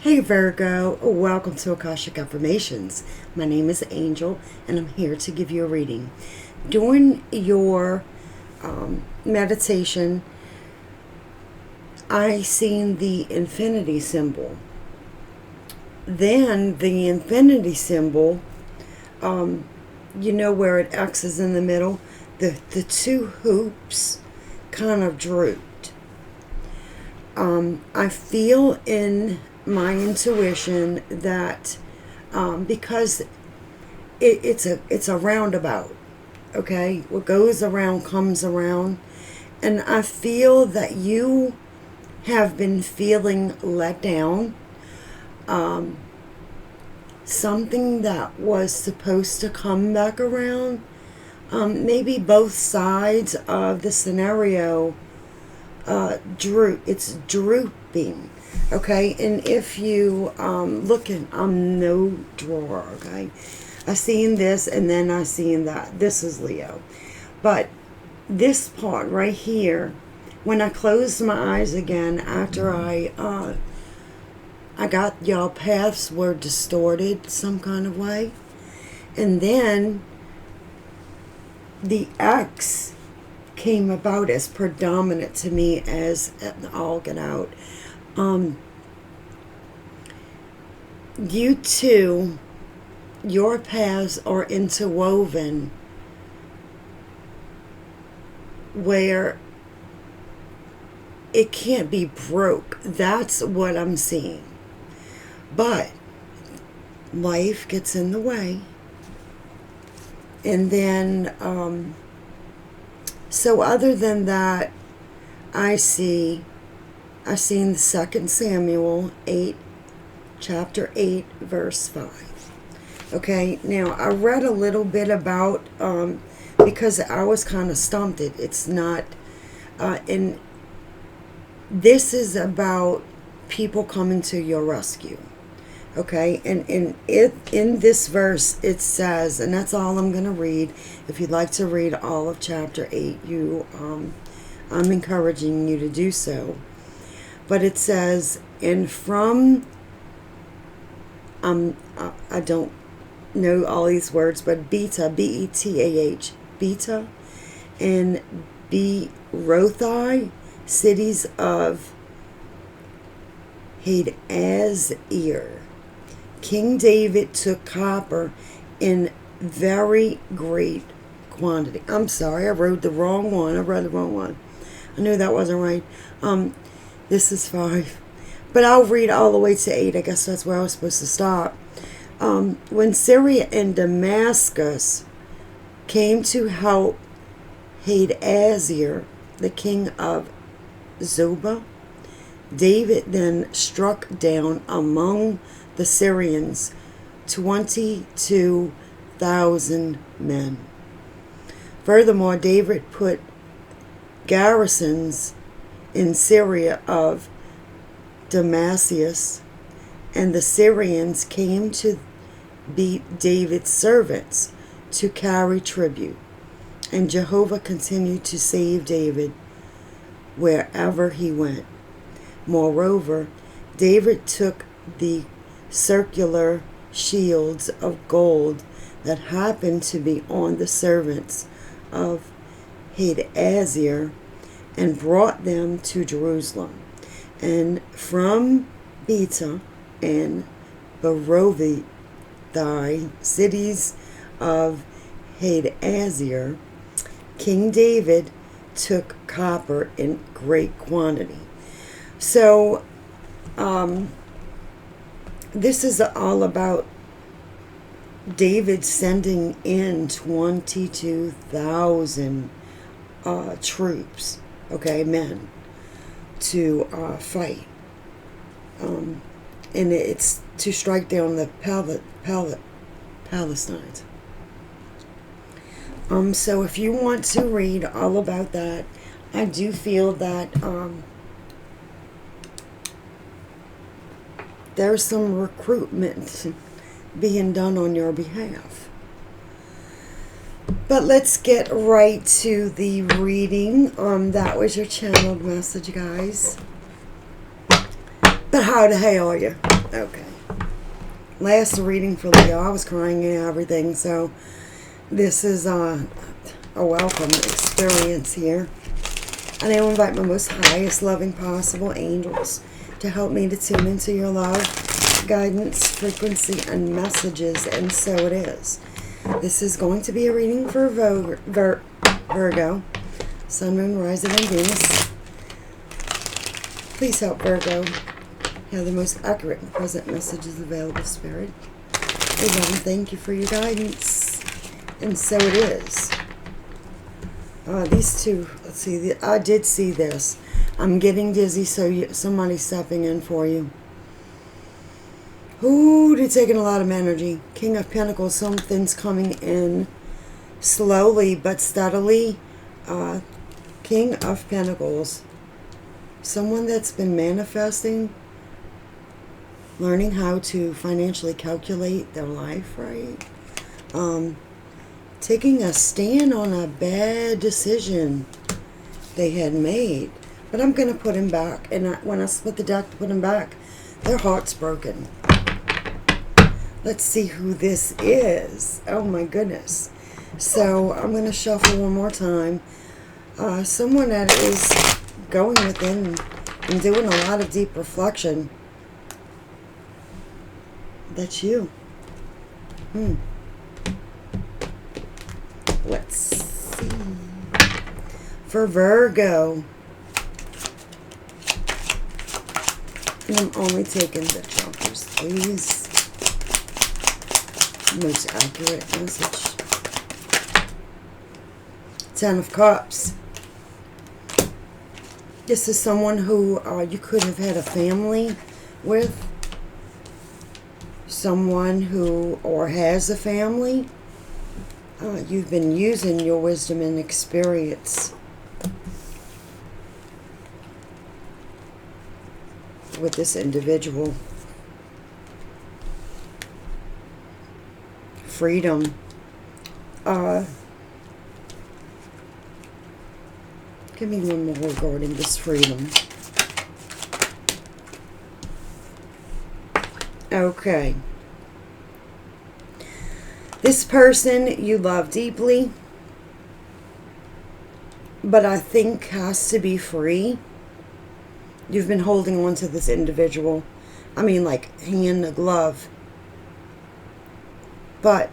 Hey Virgo, welcome to Akashic Affirmations. My name is Angel and I'm here to give you a reading. During your meditation, I seen the infinity symbol. Then the infinity symbol, where it X is in the middle, the two hoops kind of drooped. I feel in my intuition that because it's a roundabout, okay? What goes around comes around, and I feel that you have been feeling let down. Something that was supposed to come back around, maybe both sides of the scenario it's drooping. Okay, and if you look at, I'm no drawer, okay? I seen this and then I seen that. This is Leo. But this part right here, when I closed my eyes again after I got y'all paths were distorted some kind of way. And then the X came about as predominant to me as all get out. You two, your paths are interwoven where it can't be broke. That's what I'm seeing. But life gets in the way. And then, so other than that, I seen the 2 Samuel 8, chapter 8, verse 5. Okay, now I read a little bit about, because I was kind of stumped. It's not, and this is about people coming to your rescue. Okay, and in this verse it says, and that's all I'm going to read. If you'd like to read all of chapter 8, I'm encouraging you to do so. But it says, and from, I don't know all these words, but Beta, B-E-T-A-H, Beta, and Berothai, cities of Hadazir. King David took copper in very great quantity. I'm sorry, I wrote the wrong one. I read the wrong one. I knew that wasn't right. This is 5. But I'll read all the way to 8. I guess that's where I was supposed to stop. When Syria and Damascus came to help Hadazir, the king of Zobah, David then struck down among the Syrians 22,000 men. Furthermore, David put garrisons in Syria of Damascus, and the Syrians came to beat David's servants to carry tribute. And Jehovah continued to save David wherever he went. Moreover, David took the circular shields of gold that happened to be on the servants of Hadazir and brought them to Jerusalem. And from Beta and Berothai, cities of Hadazir, King David took copper in great quantity. So, this is all about David sending in 22,000 troops, okay, men, to fight. And it's to strike down the Palestinians. So if you want to read all about that, I do feel that there's some recruitment being done on your behalf. But let's get right to the reading. That was your channeled message, guys. But how the hell are you? Okay. Last reading for Leo. I was crying and everything, so this is a welcome experience here. And I will invite my most highest loving possible angels to help me to tune into your love, guidance, frequency, and messages. And so it is. This is going to be a reading for Virgo, Sun, Moon, Rising, and Venus. Please help Virgo have the most accurate and present messages available, Spirit. We love and thank you for your guidance. And so it is. These two, let's see, I did see this. I'm getting dizzy, so somebody's stepping in for you. Ooh, they're taking a lot of energy. King of Pentacles, something's coming in slowly but steadily. King of Pentacles, someone that's been manifesting, learning how to financially calculate their life, right? Taking a stand on a bad decision they had made. But I'm going to put him back. And when I split the deck to put him back, their heart's broken. Let's see who this is. Oh my goodness. So I'm going to shuffle one more time. Someone that is going within and doing a lot of deep reflection. That's you. Let's see. For Virgo. And I'm only taking the jumpers, please. Most accurate message. 10 of Cups. This is someone who you could have had a family with. Someone who, or has a family. You've been using your wisdom and experience with this individual. Freedom. Give me one more regarding this freedom. Okay. This person you love deeply, but I think has to be free. You've been holding on to this individual. I mean, like hand to glove. But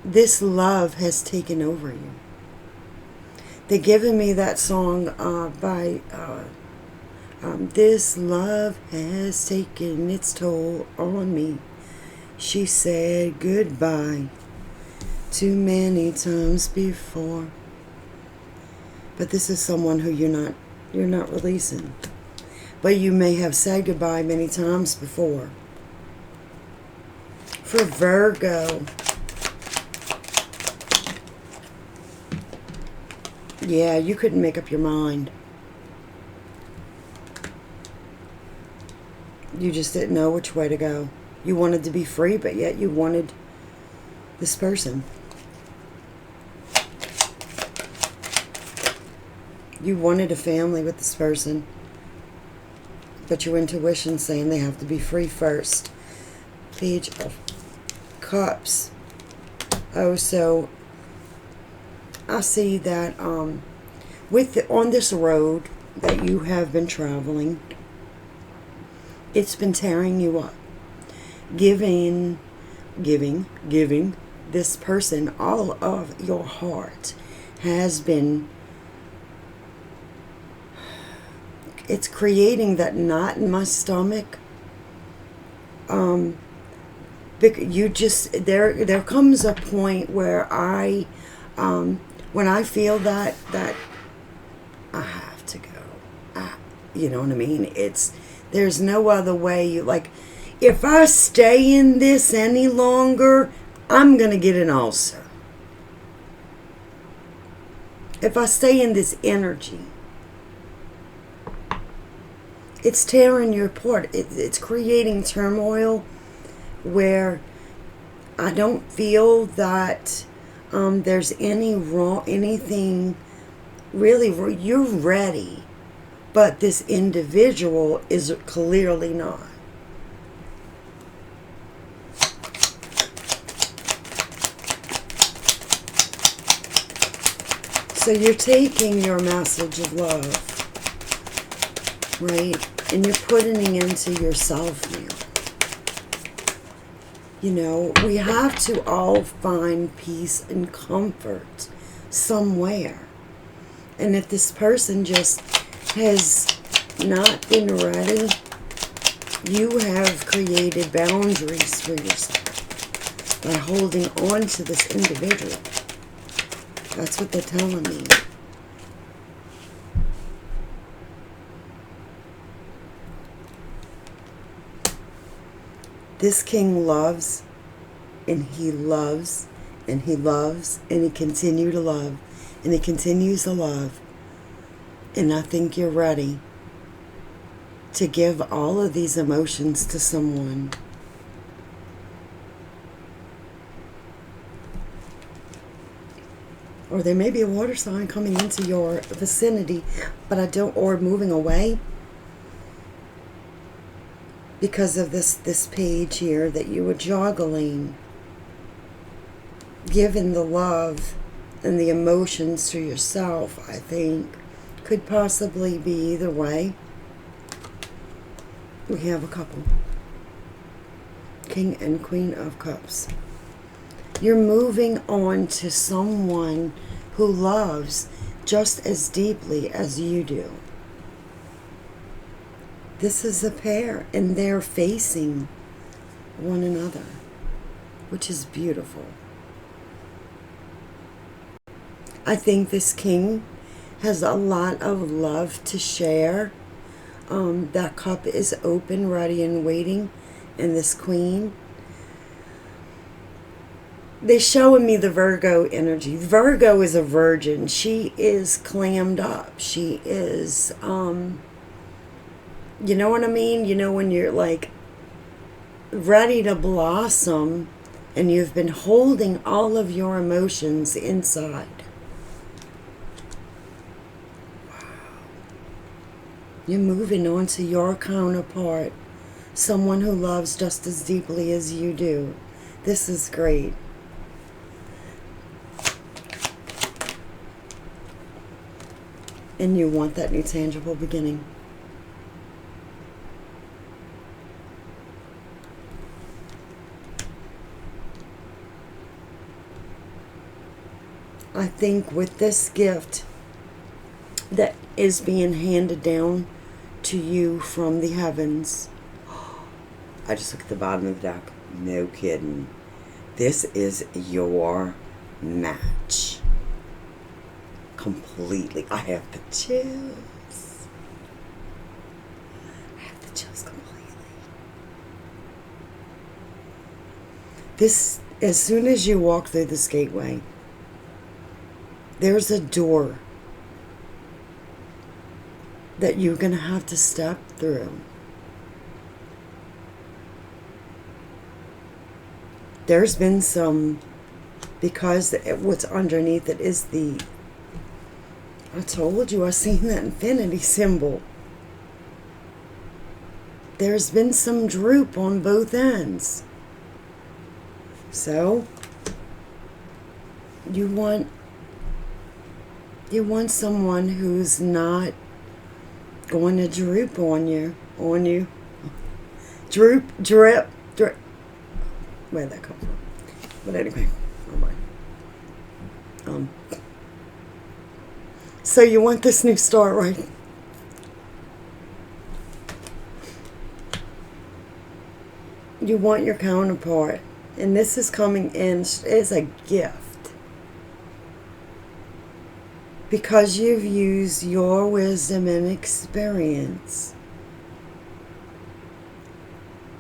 this love has taken over you. They're giving me that song by... this love has taken its toll on me. She said goodbye too many times before. But this is someone who you're not releasing. But you may have said goodbye many times before. For Virgo. Yeah, you couldn't make up your mind. You just didn't know which way to go. You wanted to be free, but yet you wanted this person. You wanted a family with this person, but your intuition saying they have to be free first. Page of Cups. Oh, so I see that on this road that you have been traveling, it's been tearing you up. Giving this person all of your heart has been... It's creating that knot in my stomach. You just... There comes a point where when I feel that I have to go. You know what I mean? There's no other way. If I stay in this any longer, I'm going to get an ulcer. If I stay in this energy, it's tearing you apart. It's creating turmoil where I don't feel that there's anything really. You're ready but this individual is clearly not. So you're taking your message of love, right? And you're putting it into yourself now. You know, we have to all find peace and comfort somewhere. And if this person just has not been ready, you have created boundaries for yourself by holding on to this individual. That's what they're telling me. This king loves, and he loves, and he loves, and he continues to love, and he continues to love. And I think you're ready to give all of these emotions to someone. Or there may be a water sign coming into your vicinity, but or moving away. Because of this page here that you were juggling. Giving the love and the emotions to yourself, I think, could possibly be either way. We have a couple. King and Queen of Cups. You're moving on to someone who loves just as deeply as you do. This is a pair, and they're facing one another, which is beautiful. I think this king has a lot of love to share. That cup is open, ready, and waiting. And this queen, they're showing me the Virgo energy. Virgo is a virgin. She is clammed up. She is, you know what I mean? You know when you're like ready to blossom and you've been holding all of your emotions inside. You're moving on to your counterpart, someone who loves just as deeply as you do. This is great. And you want that new tangible beginning. I think with this gift that is being handed down to you from the heavens. I just looked at the bottom of the deck. No kidding. This is your match. Completely. I have the chills. I have the chills completely. This, as soon as you walk through this gateway, there's a door that you're going to have to step through. There's been some, because what's underneath it is I told you, I seen that infinity symbol. There's been some droop on both ends. So, you want someone who's not going to droop on you. Droop, drip. Where'd that come from? But anyway, oh my. So you want this new start, right? You want your counterpart. And this is coming in as a gift. Because you've used your wisdom and experience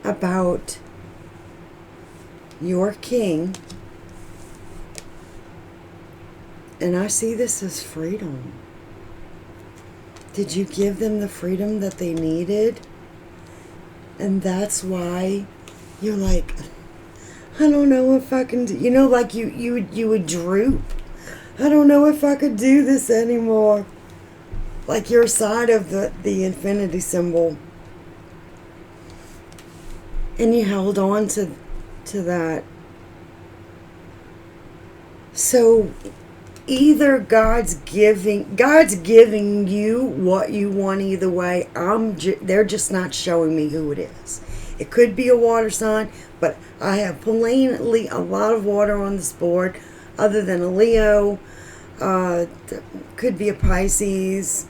about your king. And I see this as freedom. Did you give them the freedom that they needed? And that's why you're like, I don't know if I can do, you know, like you would droop. I don't know if I could do this anymore. like your side of the infinity symbol, and you held on to that. So either God's giving you what you want either way. They're just not showing me who it is. It could be a water sign, but I have plainly a lot of water on this board, other than a Leo. Could be a Pisces.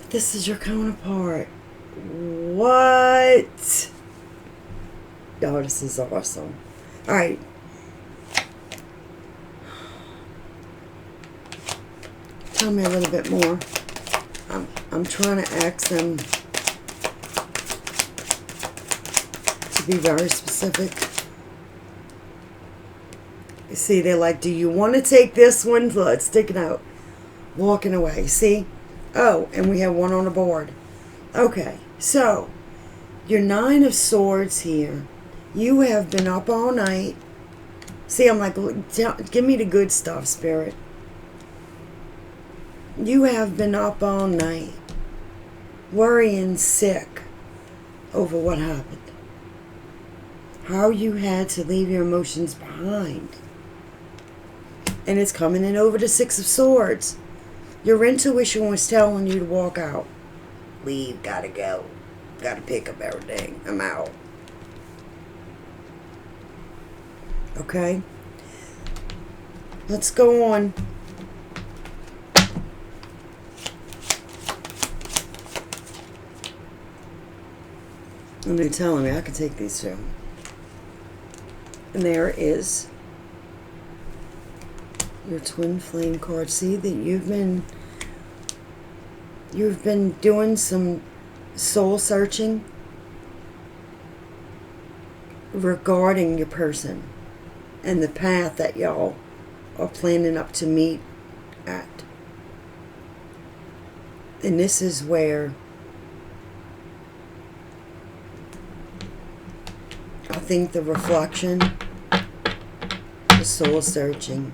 This is your counterpart. What? Oh, this is awesome. All right. Tell me a little bit more. I'm trying to ask them to be very specific. You see, they're like, do you want to take this one? Let's stick it out. Walking away. See? Oh, and we have one on the board. Okay, so your 9 of Swords here. You have been up all night. See, I'm like, give me the good stuff, Spirit. You have been up all night, worrying sick over what happened. How you had to leave your emotions behind. And it's coming in over the 6 of Swords. Your intuition was telling you to walk out. Leave, gotta go. Gotta pick up everything. I'm out. Okay? Let's go on. And they're telling me I can take these two. And there is your twin flame card. See that you've been doing some soul searching regarding your person and the path that y'all are planning up to meet at. And this is where I think the reflection, the soul searching,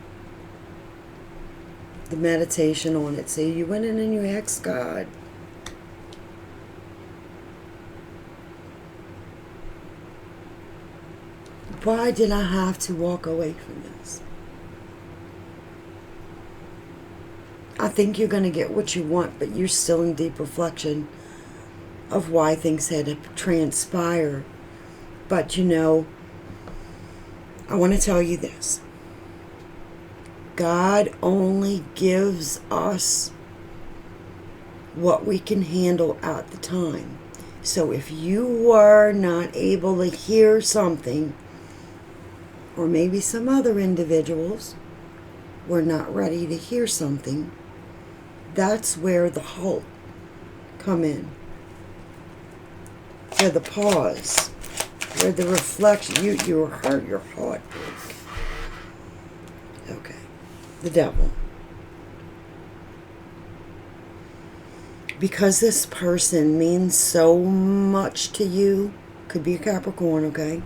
the meditation on it. See, you went in and you asked God. Why did I have to walk away from this? I think you're going to get what you want, but you're still in deep reflection of why things had to transpire. But you know, I want to tell you this. God only gives us what we can handle at the time. So if you were not able to hear something, or maybe some other individuals were not ready to hear something, that's where the halt come in. Where the pause, where the reflection, you hurt your heart. Okay. The devil. Because this person means so much to you, could be a Capricorn, okay?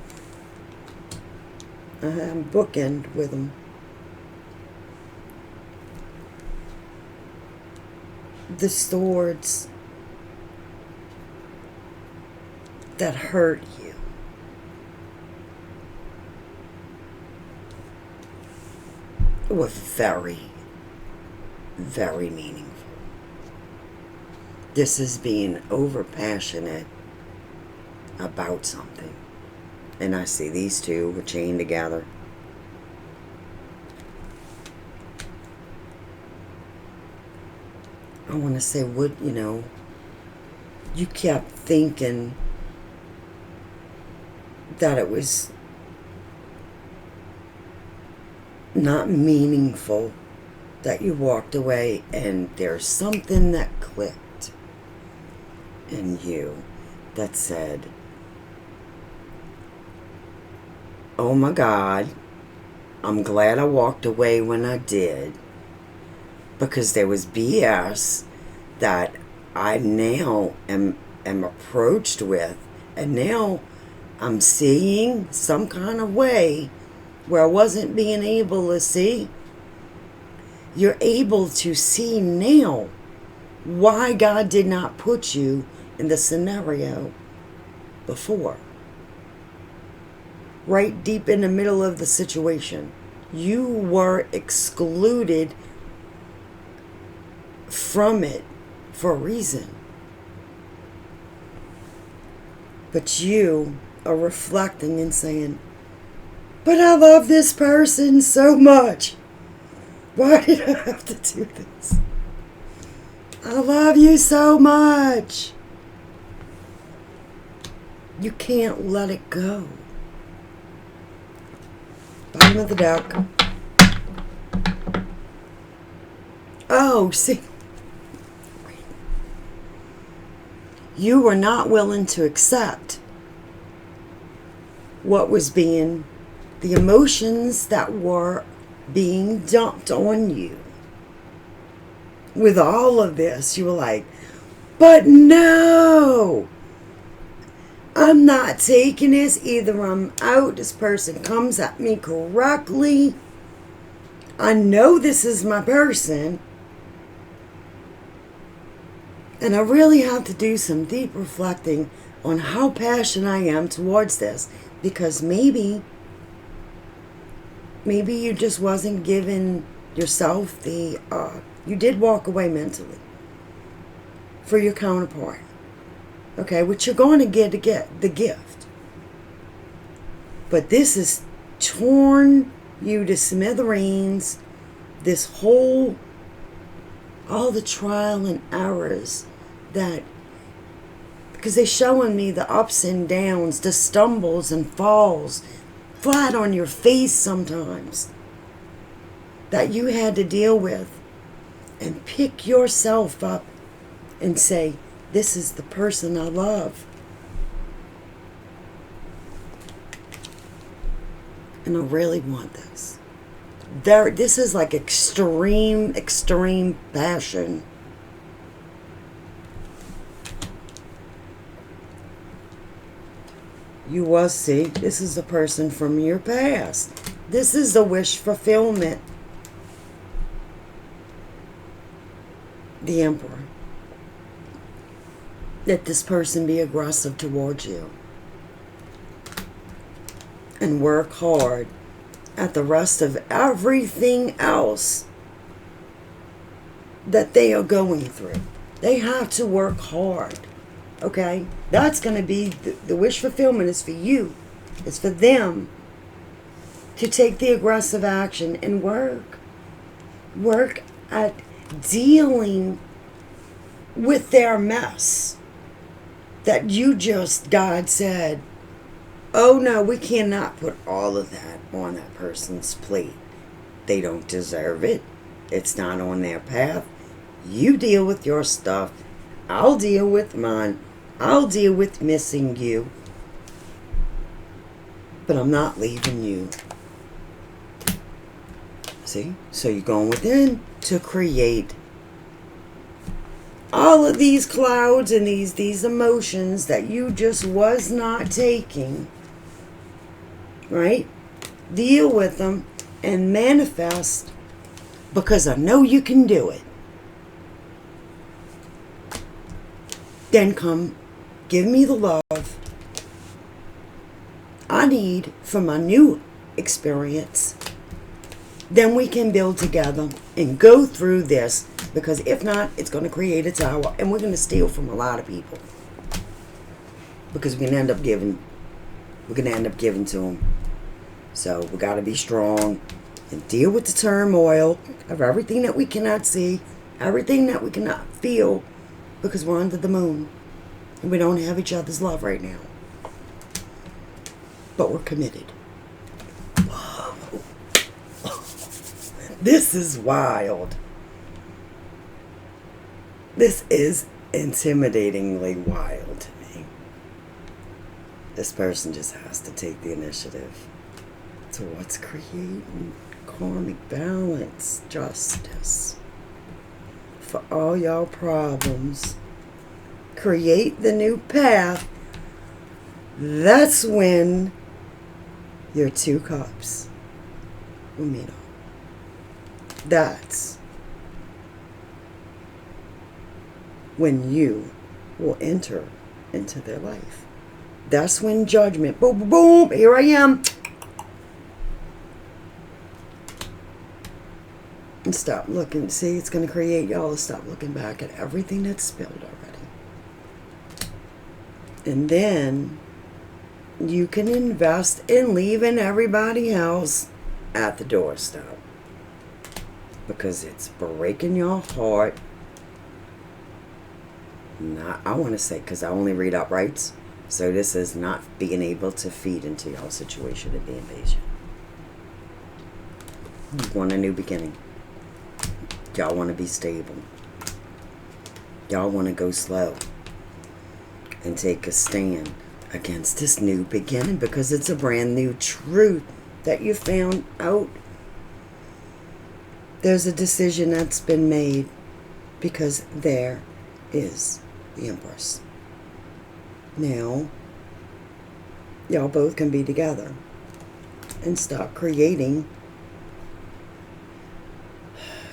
I'm bookend with them. The swords that hurt you. Were very, very meaningful. This is being over passionate about something. And I see these two were chained together. I want to say, you kept thinking that it was not meaningful, that you walked away, and there's something that clicked in you that said, oh my God, I'm glad I walked away when I did, because there was BS that I now am approached with, and now I'm seeing some kind of way where I wasn't being able to see. you're able to see now why God did not put you in the scenario before. Right deep in the middle of the situation. You were excluded from it for a reason. But you are reflecting and saying, but I love this person so much. Why did I have to do this? I love you so much. You can't let it go. Bottom of the deck. Oh, see. You were not willing to accept what was being, the emotions that were being dumped on you. With all of this, you were like, but no, I'm not taking this. Either I'm out, this person comes at me correctly. I know this is my person. And I really have to do some deep reflecting on how passionate I am towards this. Because maybe you just wasn't giving yourself the, you did walk away mentally for your counterpart. Okay, which you're going to get the gift. But this has torn you to smithereens. This whole, all the trial and errors that, because they're showing me the ups and downs, the stumbles and falls, flat on your face sometimes, that you had to deal with, and pick yourself up and say, this is the person I love. And I really want this. This is like extreme passion. You was, see, this is a person from your past. This is the wish fulfillment. The Emperor. That this person be aggressive towards you. And work hard at the rest of everything else that they are going through. They have to work hard. Okay? That's going to be, the wish fulfillment is for you. It's for them to take the aggressive action and work. Work at dealing with their mess. That you just, God said, oh no, we cannot put all of that on that person's plate. They don't deserve it. It's not on their path. You deal with your stuff. I'll deal with mine. I'll deal with missing you. But I'm not leaving you. See? So you're going within to create all of these clouds and these emotions that you just was not taking. Right? Deal with them and manifest, because I know you can do it. Then come, give me the love I need for my new experience. Then we can build together and go through this, because if not, it's going to create a tower, and we're going to steal from a lot of people, because we're going to end up giving to them. So we got to be strong and deal with the turmoil of everything that we cannot see, everything that we cannot feel, because we're under the moon and we don't have each other's love right now. But we're committed. Whoa. This is wild. This is intimidatingly wild to me. This person just has to take the initiative towards creating karmic balance, justice for all y'all problems. Create the new path. That's when your 2 cups will meet up. That's when you will enter into their life. That's when judgment, boom, boom, boom, here I am. And stop looking. See, it's going to create y'all to stop looking back at everything that's spilled already. And then you can invest in leaving everybody else at the doorstep. Because it's breaking your heart. Not, I want to say, because I only read uprights. So this is not being able to feed into y'all situation and being patient. You want a new beginning. Y'all want to be stable. Y'all want to go slow and take a stand against this new beginning because it's a brand new truth that you found out. There's a decision that's been made because there is the Empress. Now, y'all both can be together and stop creating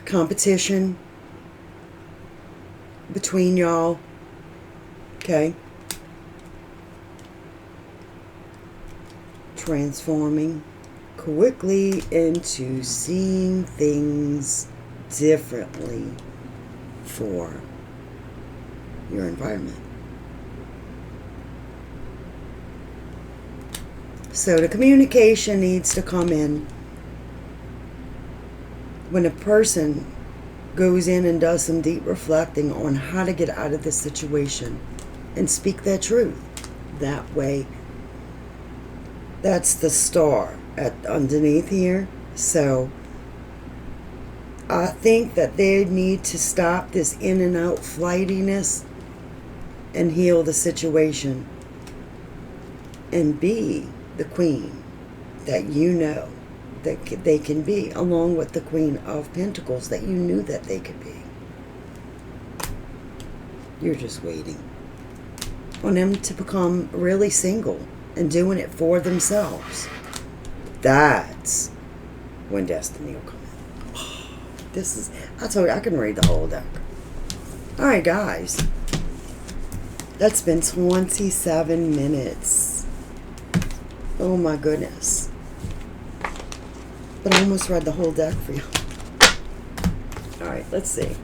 competition between y'all. Okay? Transforming quickly into seeing things differently for your environment. So the communication needs to come in when a person goes in and does some deep reflecting on how to get out of this situation and speak their truth. That way, that's the star underneath here. So I think that they need to stop this in and out flightiness and heal the situation and be the queen that you know that they can be, along with the Queen of Pentacles that you knew that they could be. You're just waiting on them to become really single and doing it for themselves. That's when destiny will come in. This is, I told you, I can read the whole deck. Alright guys, that's been 27 minutes. Oh my goodness. But I almost read the whole deck for you. Alright, let's see.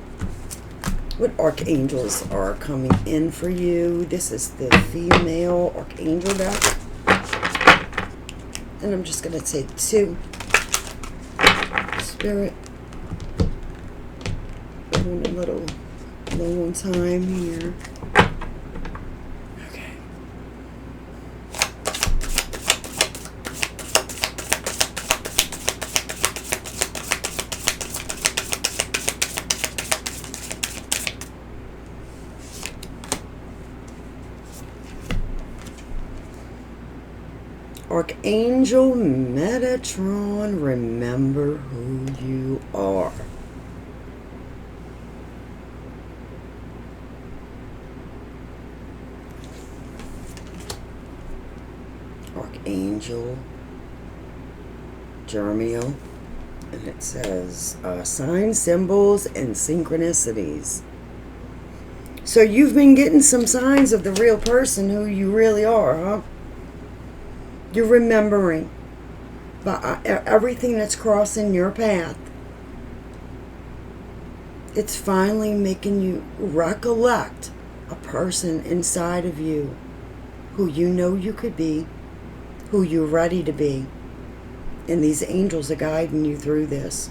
What archangels are coming in for you? This is the female archangel deck. And I'm just going to take 2. Spirit. We're doing a little low on time here. Okay. Archangel Metatron, remember who you are. Archangel Jeremiel, and it says signs, symbols, and synchronicities. So you've been getting some signs of the real person who you really are, huh? You're remembering everything that's crossing your path. It's finally making you recollect a person inside of you who you know you could be, who you're ready to be. And these angels are guiding you through this.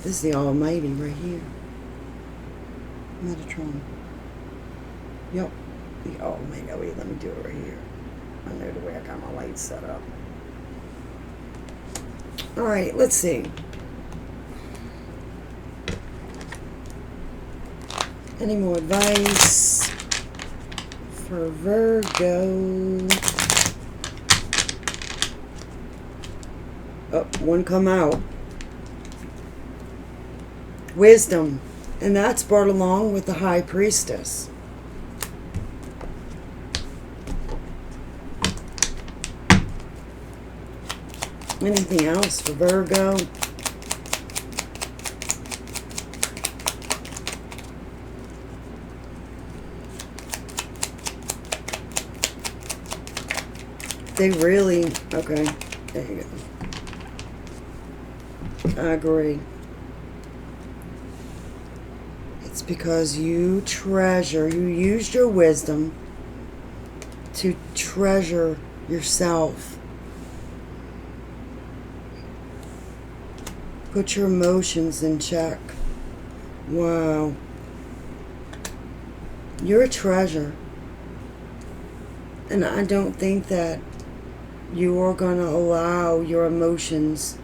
This is the Almighty right here. Metatron. Yep. The Almighty. Wait, let me do it right here. I know the way I got my lights set up. Alright, let's see. Any more advice for Virgo? Oh, one come out. Wisdom. And that's brought along with the High Priestess. Anything else for Virgo? They really, okay, there you go. I agree. It's because you used your wisdom to treasure yourself. Put your emotions in check. Wow. You're a treasure. And I don't think that you are going to allow your emotions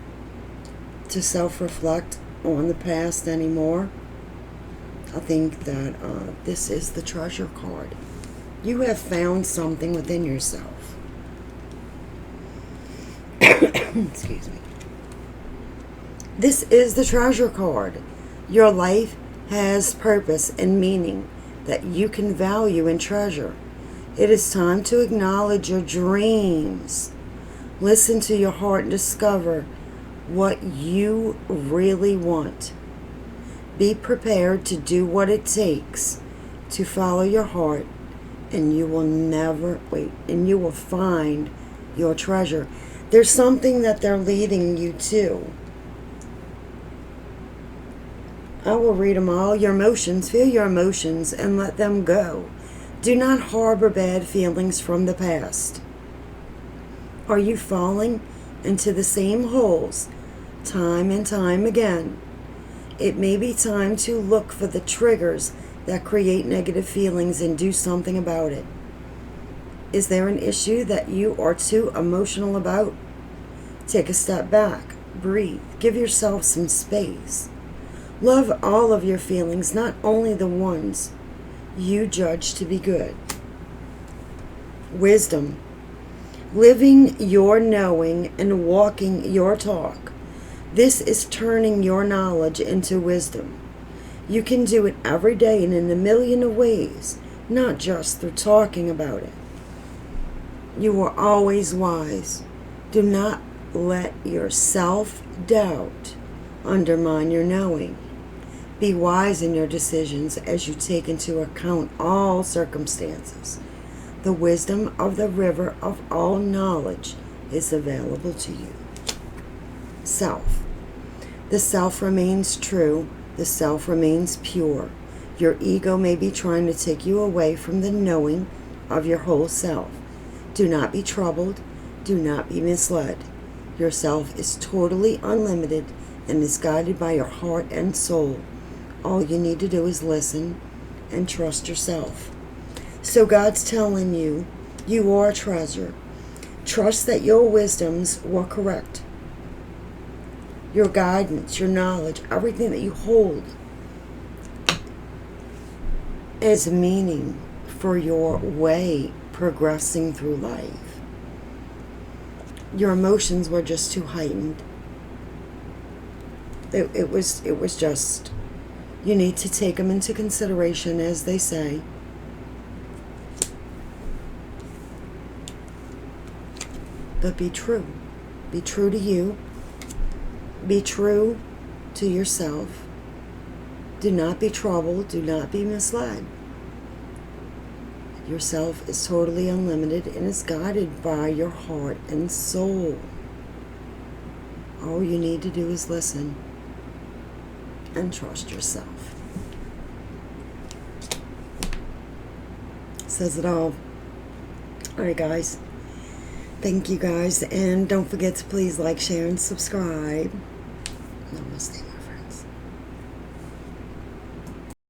to self-reflect on the past anymore. I think that this is the treasure card. You have found something within yourself. Excuse me. This is the treasure card. Your life has purpose and meaning that you can value and treasure. It is time to acknowledge your dreams. Listen to your heart and discover what you really want. Be prepared to do what it takes to follow your heart, and you will never wait, and you will find your treasure. There's something that they're leading you to. I will read them all. Your emotions, feel your emotions and let them go. Do not harbor bad feelings from the past. Are you falling into the same holes time and time again? It may be time to look for the triggers that create negative feelings and do something about it. Is there an issue that you are too emotional about? Take a step back, breathe, give yourself some space. Love all of your feelings, not only the ones you judge to be good. Wisdom. Living your knowing and walking your talk. This is turning your knowledge into wisdom. You can do it every day and in a million of ways, not just through talking about it. You are always wise. Do not let your self-doubt undermine your knowing. Be wise in your decisions as you take into account all circumstances. The wisdom of the river of all knowledge is available to you. Self. The self remains true. The self remains pure. Your ego may be trying to take you away from the knowing of your whole self. Do not be troubled. Do not be misled. Your self is totally unlimited and is guided by your heart and soul. All you need to do is listen and trust yourself. So God's telling you, you are a treasure. Trust that your wisdoms were correct. Your guidance, your knowledge, everything that you hold is meaning for your way progressing through life. Your emotions were just too heightened. It was just, you need to take them into consideration, as they say. But be true. Be true to you. Be true to yourself. Do not be troubled. Do not be misled. Yourself is totally unlimited and is guided by your heart and soul. All you need to do is listen and trust yourself. Says it all. Alright guys. Thank you guys, and don't forget to please like, share, and subscribe. Namaste.